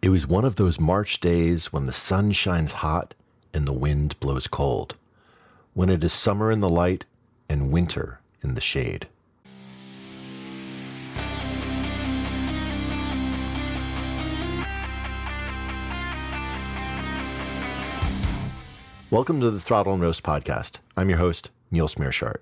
It was one of those March days when the sun shines hot and the wind blows cold, when it is summer in the light and winter in the shade. Welcome to the Throttle and Roast podcast. I'm your host, Neil Smearshart.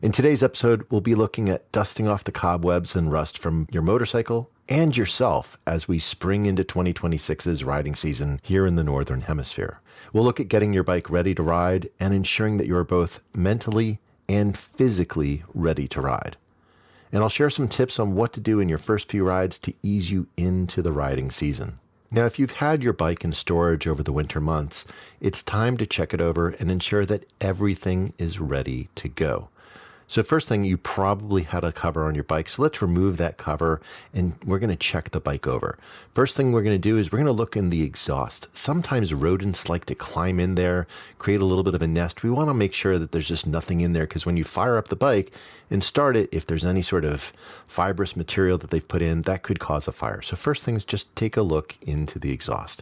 In today's episode, we'll be looking at dusting off the cobwebs and rust from your motorcycle and yourself as we spring into 2026's riding season here in the Northern Hemisphere. We'll look at getting your bike ready to ride and ensuring that you are both mentally and physically ready to ride. And I'll share some tips on what to do in your first few rides to ease you into the riding season. Now, if you've had your bike in storage over the winter months, it's time to check it over and ensure that everything is ready to go. So first thing, you probably had a cover on your bike. So let's remove that cover and we're going to check the bike over. First thing we're going to do is we're going to look in the exhaust. Sometimes rodents like to climb in there, create a little bit of a nest. We want to make sure that there's just nothing in there because when you fire up the bike and start it, if there's any sort of fibrous material that they've put in, that could cause a fire. So first thing is just take a look into the exhaust.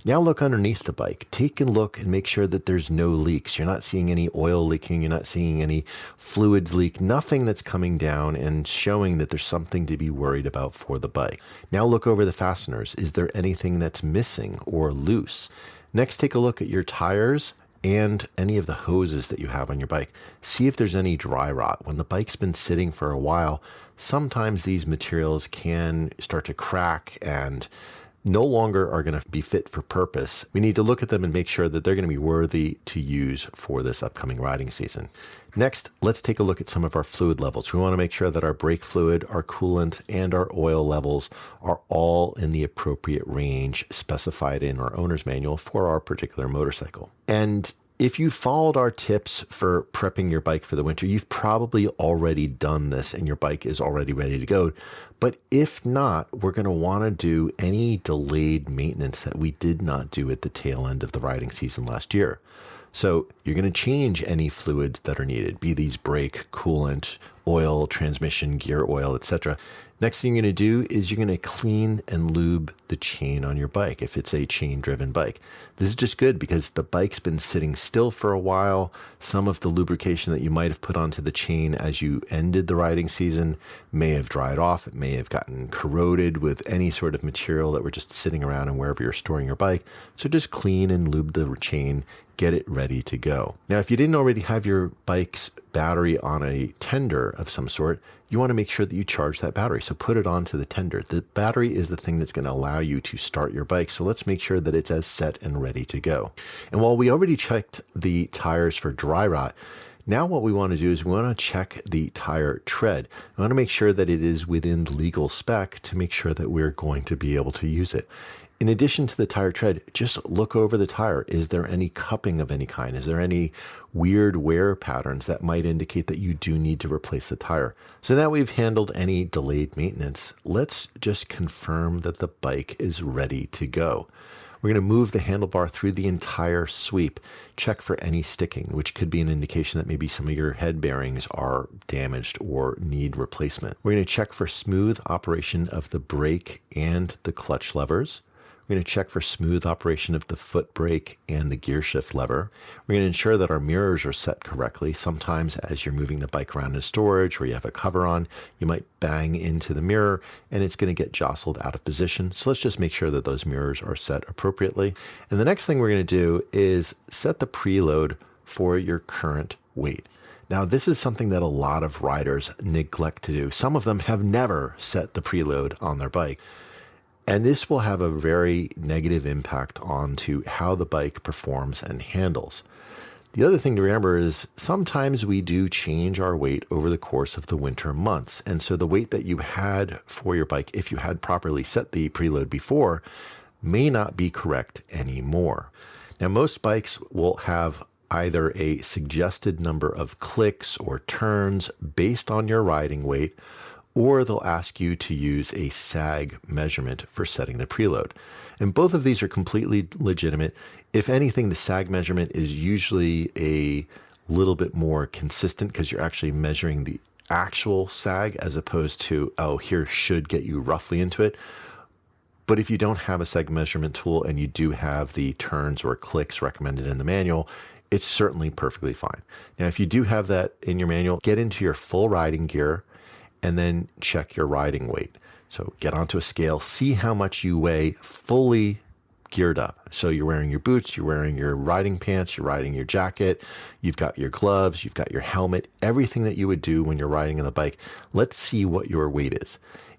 Now look underneath the bike. Take a look and make sure that there's no leaks. You're not seeing any oil leaking. You're not seeing any fluids leak. Nothing that's coming down and showing that there's something to be worried about for the bike. Now look over the fasteners. Is there anything that's missing or loose? Next, take a look at your tires and any of the hoses that you have on your bike. See if there's any dry rot. When the bike's been sitting for a while, sometimes these materials can start to crack and no longer are going to be fit for purpose. We need to look at them and make sure that they're going to be worthy to use for this upcoming riding season. Next, let's take a look at some of our fluid levels. We want to make sure that our brake fluid, our coolant, and our oil levels are all in the appropriate range specified in our owner's manual for our particular motorcycle. And if you followed our tips for prepping your bike for the winter, you've probably already done this and your bike is already ready to go. But if not, we're going to want to do any delayed maintenance that we did not do at the tail end of the riding season last year. So you're going to change any fluids that are needed, be these brake, coolant, oil, transmission, gear oil, etc. Next thing you're going to do is you're going to clean and lube the chain on your bike if it's a chain-driven bike. This is just good because the bike's been sitting still for a while. Some of the lubrication that you might have put onto the chain as you ended the riding season may have dried off. It may have gotten corroded with any sort of material that were just sitting around and wherever you're storing your bike. So just clean and lube the chain, get it ready to go. Now, if you didn't already have your bike's battery on a tender of some sort, you want to make sure that you charge that battery. So put it onto the tender. The battery is the thing that's going to allow you to start your bike. So let's make sure that it's as set and ready to go. And while we already checked the tires for dry rot, now what we want to do is we want to check the tire tread. We want to make sure that it is within legal spec to make sure that we're going to be able to use it. In addition to the tire tread, just look over the tire. Is there any cupping of any kind? Is there any weird wear patterns that might indicate that you do need to replace the tire? So now we've handled any delayed maintenance. Let's just confirm that the bike is ready to go. We're going to move the handlebar through the entire sweep, check for any sticking, which could be an indication that maybe some of your head bearings are damaged or need replacement. We're going to check for smooth operation of the brake and the clutch levers. We're going to check for smooth operation of the foot brake and the gear shift lever. We're going to ensure that our mirrors are set correctly. Sometimes as you're moving the bike around in storage where you have a cover on, you might bang into the mirror and it's going to get jostled out of position. So let's just make sure that those mirrors are set appropriately. And the next thing we're going to do is set the preload for your current weight. Now, this is something that a lot of riders neglect to do. Some of them have never set the preload on their bike. And this will have a very negative impact onto how the bike performs and handles. The other thing to remember is sometimes we do change our weight over the course of the winter months. And so the weight that you had for your bike, if you had properly set the preload before, may not be correct anymore. Now, most bikes will have either a suggested number of clicks or turns based on your riding weight, or they'll ask you to use a sag measurement for setting the preload. And both of these are completely legitimate. If anything, the sag measurement is usually a little bit more consistent because you're actually measuring the actual sag as opposed to, oh, here should get you roughly into it. But if you don't have a sag measurement tool and you do have the turns or clicks recommended in the manual, it's certainly perfectly fine. Now, if you do have that in your manual, get into your full riding gear and then check your riding weight. So get onto a scale, see how much you weigh fully geared up. So you're wearing your boots, you're wearing your riding pants, you're riding your jacket, you've got your gloves, you've got your helmet, everything that you would do when you're riding on the bike. Let's see what your weight is.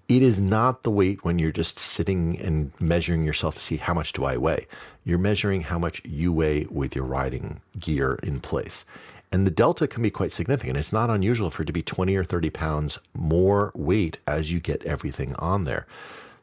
It is not the weight when you're just sitting and measuring yourself to see how much do I weigh. You're measuring how much you weigh with your riding gear in place. And the delta can be quite significant. It's not unusual for it to be 20 or 30 pounds more weight as you get everything on there.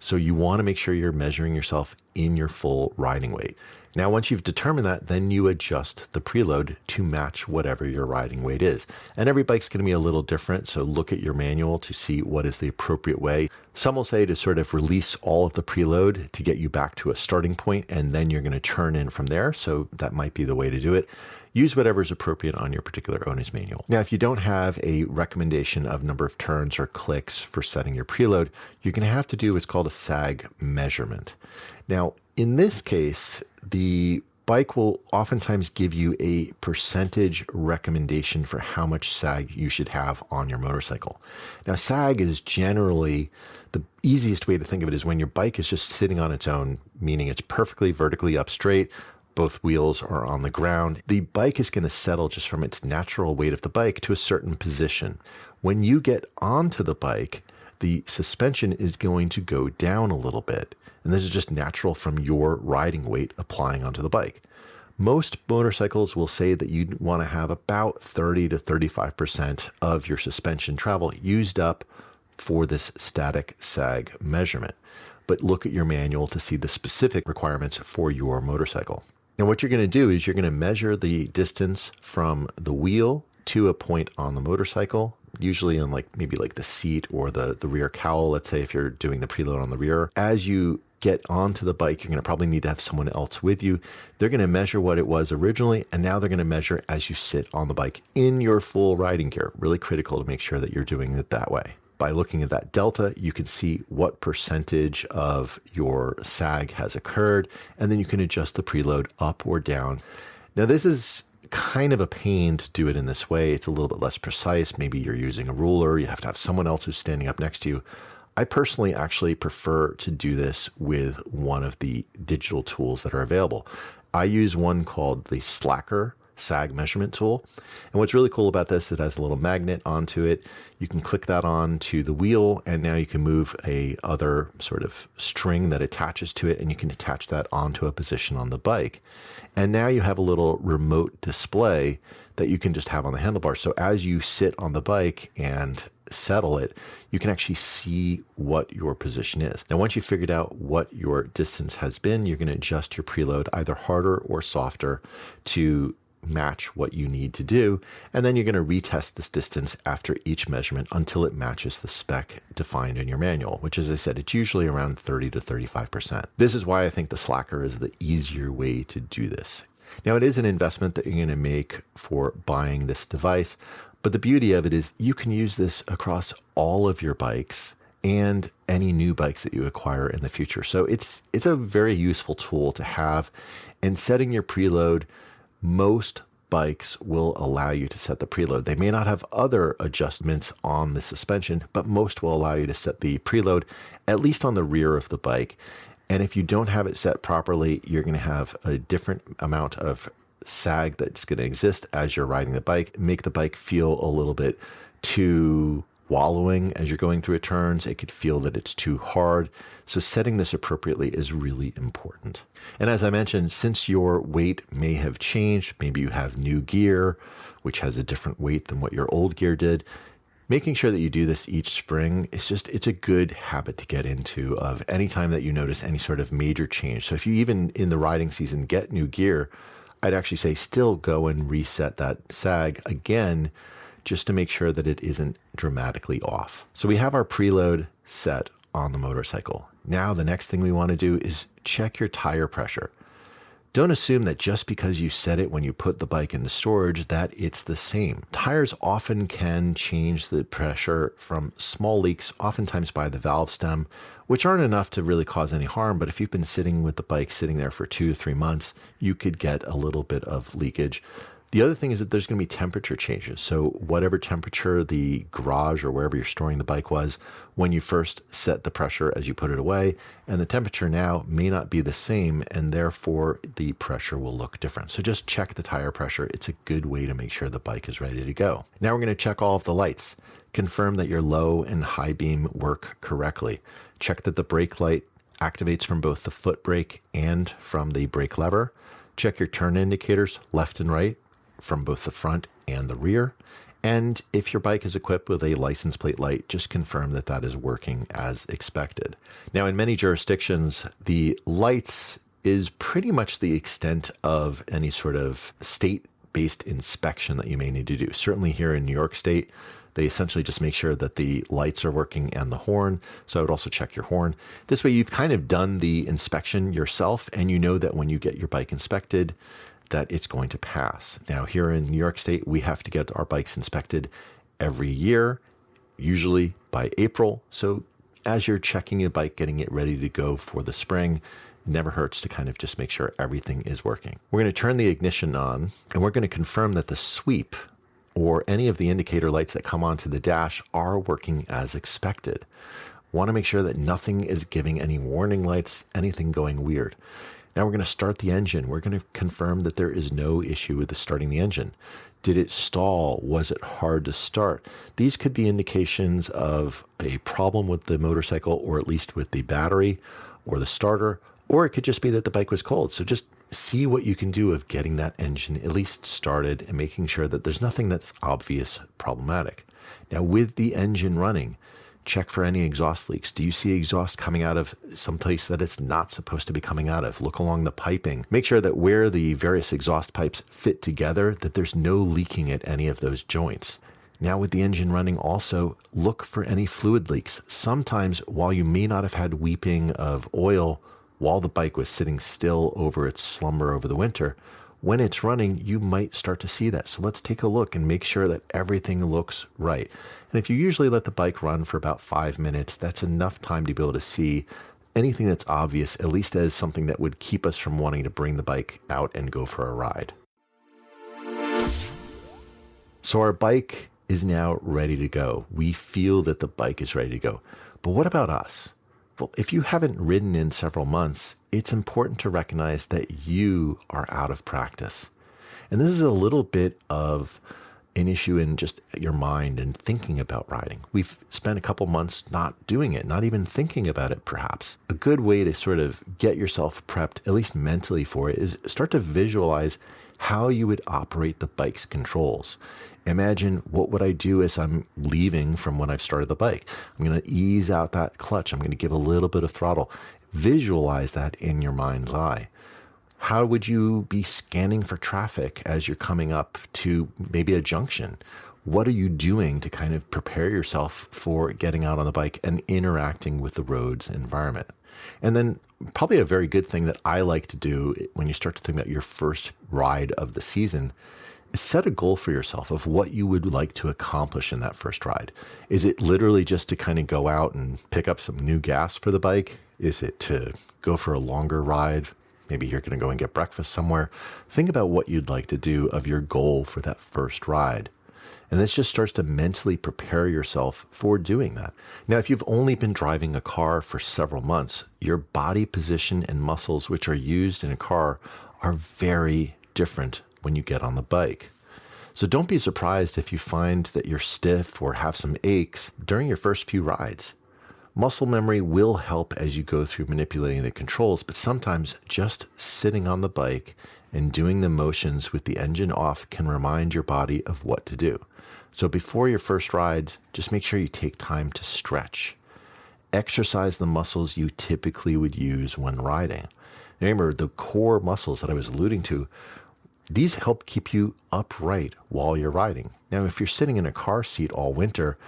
So you want to make sure you're measuring yourself in your full riding weight. Now, once you've determined that, then you adjust the preload to match whatever your riding weight is. And every bike's going to be a little different, so look at your manual to see what is the appropriate way. Some will say to sort of release all of the preload to get you back to a starting point, and then you're going to turn in from there. So that might be the way to do it. Use whatever is appropriate on your particular owner's manual. Now, if you don't have a recommendation of number of turns or clicks for setting your preload, you're going to have to do what's called a sag measurement. Now, in this case, the bike will oftentimes give you a percentage recommendation for how much sag you should have on your motorcycle. Now, sag is generally the easiest way to think of it is when your bike is just sitting on its own, meaning it's perfectly vertically up straight. Both wheels are on the ground. The bike is going to settle just from its natural weight of the bike to a certain position. When you get onto the bike, the suspension is going to go down a little bit. And this is just natural from your riding weight applying onto the bike. Most motorcycles will say that you want to have about 30 to 35% of your suspension travel used up for this static sag measurement. But look at your manual to see the specific requirements for your motorcycle. And what you're going to do is you're going to measure the distance from the wheel to a point on the motorcycle, usually on maybe the seat or the rear cowl. Let's say if you're doing the preload on the rear. As you get onto the bike, you're going to probably need to have someone else with you. They're going to measure what it was originally, and now they're going to measure as you sit on the bike in your full riding gear. Really critical to make sure that you're doing it that way. By looking at that delta, you can see what percentage of your sag has occurred, and then you can adjust the preload up or down. Now, this is kind of a pain to do it in this way. It's a little bit less precise. Maybe you're using a ruler. You have to have someone else who's standing up next to you. I personally actually prefer to do this with one of the digital tools that are available. I use one called the Slacker sag measurement tool. And what's really cool about this, it has a little magnet onto it. You can click that onto the wheel, and now you can move a other sort of string that attaches to it, and you can attach that onto a position on the bike. And now you have a little remote display that you can just have on the handlebar. So as you sit on the bike and settle it, you can actually see what your position is. Now, once you've figured out what your distance has been, you're going to adjust your preload either harder or softer to match what you need to do. And then you're going to retest this distance after each measurement until it matches the spec defined in your manual, which, as I said, it's usually around 30 to 35%. This is why I think the Slacker is the easier way to do this. Now, it is an investment that you're going to make for buying this device, but the beauty of it is you can use this across all of your bikes and any new bikes that you acquire in the future. So it's a very useful tool to have. And setting your preload, most bikes will allow you to set the preload. They may not have other adjustments on the suspension, but most will allow you to set the preload, at least on the rear of the bike. And if you don't have it set properly, you're going to have a different amount of sag that's going to exist as you're riding the bike, make the bike feel a little bit too wallowing as you're going through turns. It could feel that it's too hard. So setting this appropriately is really important. And as I mentioned, since your weight may have changed, maybe you have new gear, which has a different weight than what your old gear did, making sure that you do this each spring it's a good habit to get into of any time that you notice any sort of major change. So if you even in the riding season get new gear, I'd actually say still go and reset that sag again, just to make sure that it isn't dramatically off. So we have our preload set on the motorcycle. Now the next thing we want to do is check your tire pressure. Don't assume that just because you set it when you put the bike into storage that it's the same. Tires often can change the pressure from small leaks, oftentimes by the valve stem, which aren't enough to really cause any harm. But if you've been sitting with the bike sitting there for 2 to 3 months, you could get a little bit of leakage. The other thing is that there's going to be temperature changes. So whatever temperature the garage or wherever you're storing the bike was when you first set the pressure as you put it away, and the temperature now may not be the same, and therefore the pressure will look different. So just check the tire pressure. It's a good way to make sure the bike is ready to go. Now we're going to check all of the lights. Confirm that your low and high beam work correctly. Check that the brake light activates from both the foot brake and from the brake lever. Check your turn indicators left and right from both the front and the rear. And if your bike is equipped with a license plate light, just confirm that that is working as expected. Now, in many jurisdictions, the lights is pretty much the extent of any sort of state-based inspection that you may need to do. Certainly here in New York State, they essentially just make sure that the lights are working and the horn. So I would also check your horn. This way you've kind of done the inspection yourself, and you know that when you get your bike inspected, that it's going to pass. Now, here in New York State, we have to get our bikes inspected every year, usually by April. So as you're checking your bike, getting it ready to go for the spring, it never hurts to kind of just make sure everything is working. We're going to turn the ignition on, and we're going to confirm that the sweep or any of the indicator lights that come onto the dash are working as expected. Want to make sure that nothing is giving any warning lights, anything going weird. Now we're going to start the engine. We're going to confirm that there is no issue with starting the engine. Did it stall? Was it hard to start? These could be indications of a problem with the motorcycle, or at least with the battery or the starter, or it could just be that the bike was cold. So just see what you can do of getting that engine at least started and making sure that there's nothing that's obvious problematic. Now with the engine running, check for any exhaust leaks. Do you see exhaust coming out of someplace that it's not supposed to be coming out of? Look along the piping. Make sure that where the various exhaust pipes fit together, that there's no leaking at any of those joints. Now with the engine running, also look for any fluid leaks. Sometimes while you may not have had weeping of oil while the bike was sitting still over its slumber over the winter, when it's running, you might start to see that. So let's take a look and make sure that everything looks right. And if you usually let the bike run for about 5 minutes, that's enough time to be able to see anything that's obvious, at least as something that would keep us from wanting to bring the bike out and go for a ride. So our bike is now ready to go. We feel that the bike is ready to go. But what about us? Well, if you haven't ridden in several months, it's important to recognize that you are out of practice. And this is a little bit of an issue in just your mind and thinking about riding. We've spent a couple months not doing it, not even thinking about it perhaps. A good way to sort of get yourself prepped, at least mentally for it, is start to visualize how you would operate the bike's controls. Imagine, what would I do as I'm leaving from when I've started the bike? I'm going to ease out that clutch. I'm going to give a little bit of throttle. Visualize that in your mind's eye. How would you be scanning for traffic as you're coming up to maybe a junction? What are you doing to kind of prepare yourself for getting out on the bike and interacting with the road's environment? And then probably a very good thing that I like to do when you start to think about your first ride of the season is set a goal for yourself of what you would like to accomplish in that first ride. Is it literally just to kind of go out and pick up some new gas for the bike? Is it to go for a longer ride? Maybe you're going to go and get breakfast somewhere. Think about what you'd like to do of your goal for that first ride. And this just starts to mentally prepare yourself for doing that. Now, if you've only been driving a car for several months, your body position and muscles, which are used in a car, are very different when you get on the bike. So don't be surprised if you find that you're stiff or have some aches during your first few rides. Muscle memory will help as you go through manipulating the controls, but sometimes just sitting on the bike and doing the motions with the engine off can remind your body of what to do. So before your first rides, just make sure you take time to stretch. Exercise the muscles you typically would use when riding. Remember, the core muscles that I was alluding to, these help keep you upright while you're riding. Now, if you're sitting in a car seat all winter,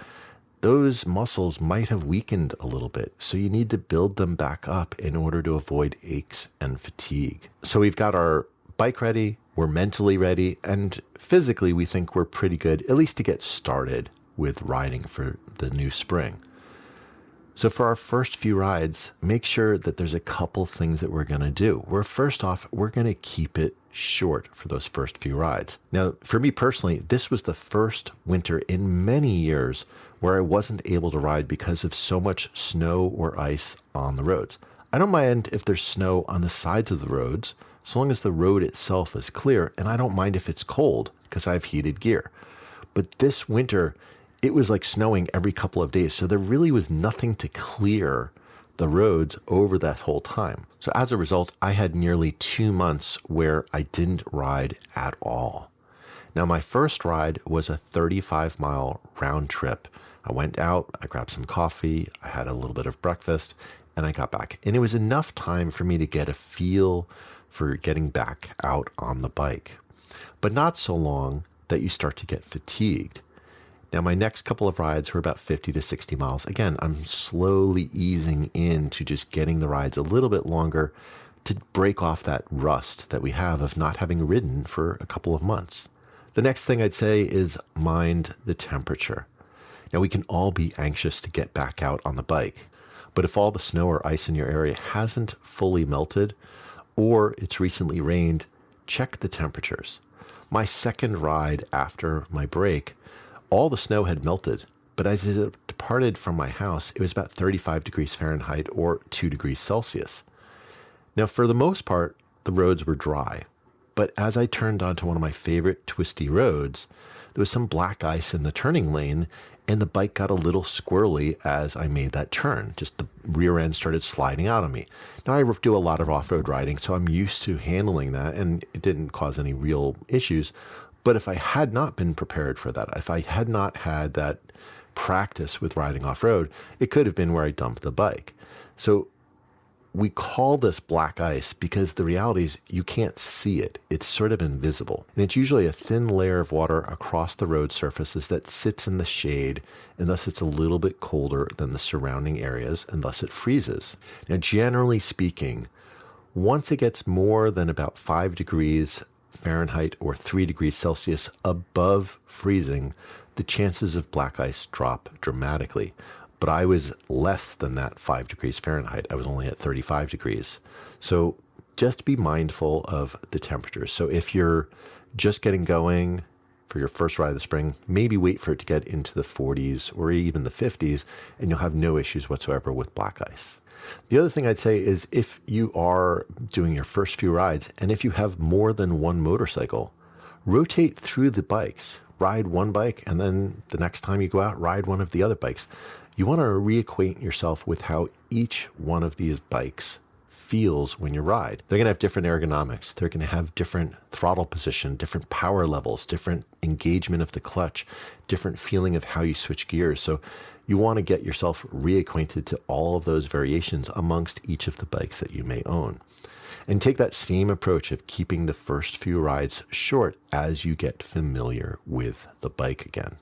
those muscles might have weakened a little bit, so you need to build them back up in order to avoid aches and fatigue. So we've got our bike ready, we're mentally ready, and physically we think we're pretty good, at least to get started with riding for the new spring. So for our first few rides, make sure that there's a couple things that we're going to do. First off, we're going to keep it short for those first few rides. Now, for me personally, this was the first winter in many years where I wasn't able to ride because of so much snow or ice on the roads. I don't mind if there's snow on the sides of the roads, so long as the road itself is clear, and I don't mind if it's cold because I have heated gear. But this winter, it was like snowing every couple of days, so there really was nothing to clear the roads over that whole time. So as a result, I had nearly 2 months where I didn't ride at all. Now, my first ride was a 35-mile round trip. I went out, I grabbed some coffee, I had a little bit of breakfast, and I got back. And it was enough time for me to get a feel for getting back out on the bike, but not so long that you start to get fatigued. Now, my next couple of rides were about 50 to 60 miles. Again, I'm slowly easing into just getting the rides a little bit longer to break off that rust that we have of not having ridden for a couple of months. The next thing I'd say is mind the temperature. Now, we can all be anxious to get back out on the bike, but if all the snow or ice in your area hasn't fully melted or it's recently rained, check the temperatures. My second ride after my break, all the snow had melted, but as it departed from my house, it was about 35 degrees Fahrenheit or 2 degrees Celsius. Now, for the most part, the roads were dry, but as I turned onto one of my favorite twisty roads, there was some black ice in the turning lane, and the bike got a little squirrely as I made that turn. Just the rear end started sliding out on me. Now, I do a lot of off-road riding, so I'm used to handling that, and it didn't cause any real issues. But if I had not been prepared for that, if I had not had that practice with riding off-road, it could have been where I dumped the bike. So we call this black ice because the reality is you can't see it. It's sort of invisible. And it's usually a thin layer of water across the road surfaces that sits in the shade, and thus it's a little bit colder than the surrounding areas, and thus it freezes. Now, generally speaking, once it gets more than about 5 degrees Fahrenheit or 3 degrees Celsius above freezing, the chances of black ice drop dramatically. But I was less than that 5 degrees Fahrenheit. I was only at 35 degrees. So just be mindful of the temperatures. So if you're just getting going for your first ride of the spring, maybe wait for it to get into the 40s or even the 50s, and you'll have no issues whatsoever with black ice. The other thing I'd say is if you are doing your first few rides, and if you have more than one motorcycle, rotate through the bikes. Ride one bike, and then the next time you go out, ride one of the other bikes. You want to reacquaint yourself with how each one of these bikes feels when you ride. They're going to have different ergonomics. They're going to have different throttle position, different power levels, different engagement of the clutch, different feeling of how you switch gears. So you want to get yourself reacquainted to all of those variations amongst each of the bikes that you may own. And take that same approach of keeping the first few rides short as you get familiar with the bike again.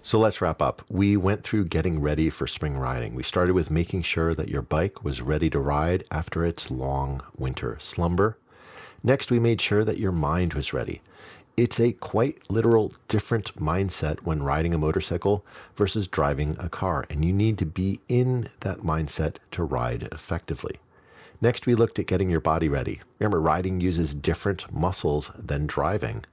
So let's wrap up. We went through getting ready for spring riding. We started with making sure that your bike was ready to ride after its long winter slumber. Next, we made sure that your mind was ready. It's a quite literal different mindset when riding a motorcycle versus driving a car, and you need to be in that mindset to ride effectively. Next, we looked at getting your body ready. Remember, riding uses different muscles than driving,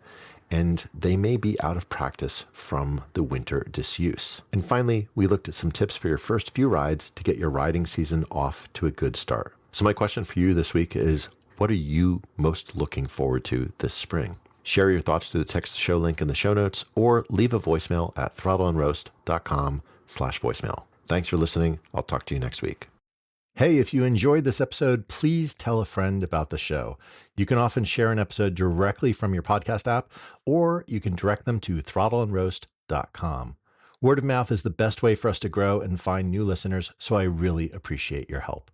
and they may be out of practice from the winter disuse. And finally, we looked at some tips for your first few rides to get your riding season off to a good start. So my question for you this week is, what are you most looking forward to this spring? Share your thoughts to the text show link in the show notes, or leave a voicemail at throttleandroast.com/voicemail. Thanks for listening. I'll talk to you next week. Hey, if you enjoyed this episode, please tell a friend about the show. You can often share an episode directly from your podcast app, or you can direct them to throttleandroast.com. Word of mouth is the best way for us to grow and find new listeners, so I really appreciate your help.